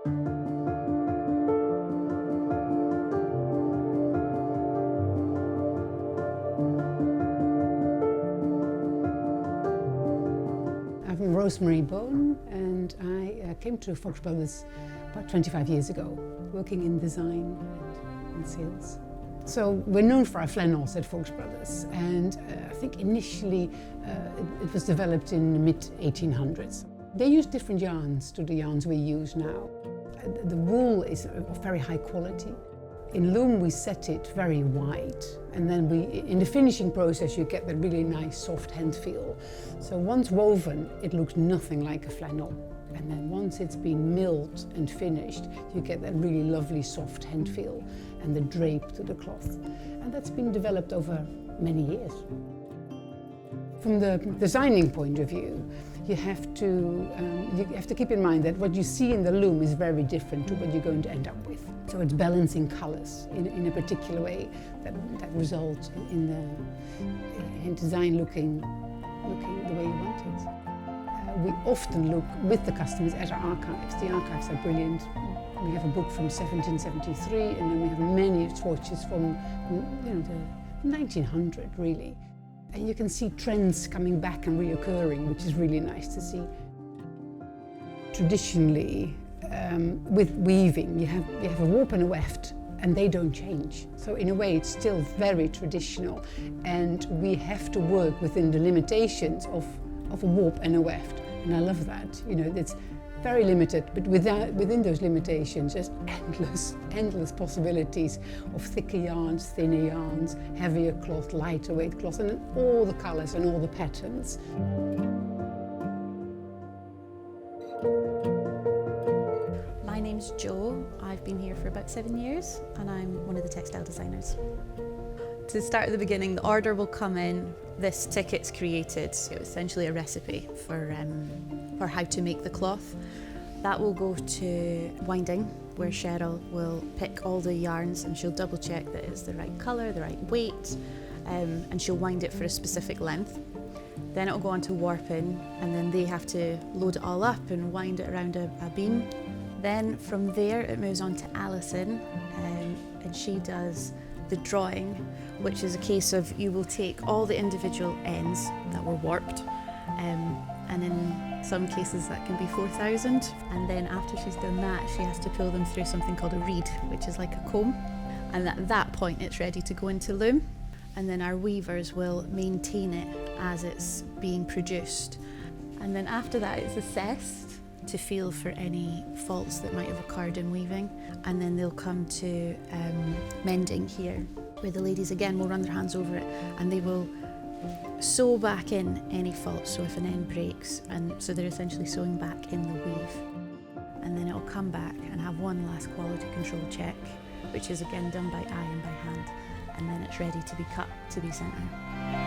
I'm Rosemarie Boon, and I came to Fox Brothers about 25 years ago, working in design and sales. So we're known for our flannels at Fox Brothers, and I think initially it was developed in the mid-1800s. They use different yarns to the yarns we use now. The wool is of very high quality. In loom we set it very wide, and then in the finishing process you get that really nice soft hand feel. So once woven it looks nothing like a flannel, and then once it's been milled and finished you get that really lovely soft hand feel and the drape to the cloth. And that's been developed over many years. From the designing point of view, you have to keep in mind that what you see in the loom is very different to what you're going to end up with. So it's balancing colours in a particular way that results in design looking the way you want it. We often look with the customers at our archives. The archives are brilliant. We have a book from 1773, and then we have many swatches from the 1900 really. And you can see trends coming back and reoccurring, which is really nice to see. Traditionally, with weaving, you have a warp and a weft, and they don't change. So in a way, it's still very traditional, and we have to work within the limitations of a warp and a weft. And I love that. It's very limited, but within those limitations, just endless possibilities of thicker yarns, thinner yarns, heavier cloth, lighter weight cloth, and all the colours and all the patterns. My name's Jo. I've been here for about 7 years, and I'm one of the textile designers. To start at the beginning, the order will come in. This ticket's created, so essentially a recipe for how to make the cloth. That will go to winding, where Cheryl will pick all the yarns and she'll double check that it's the right colour, the right weight, and she'll wind it for a specific length. Then it'll go on to warping, and then they have to load it all up and wind it around a beam. Then from there it moves on to Alison, and she does the drawing, which is a case of you will take all the individual ends that were warped, and in some cases that can be 4,000, and then after she's done that she has to pull them through something called a reed, which is like a comb, and at that point it's ready to go into loom, and then our weavers will maintain it as it's being produced, and then after that it's assessed to feel for any faults that might have occurred in weaving, and then they'll come to mending here, where the ladies again will run their hands over it and they will sew back in any faults, so if an end breaks, and so they're essentially sewing back in the weave. And then it'll come back and have one last quality control check, which is again done by eye and by hand, and then it's ready to be cut to be sent out.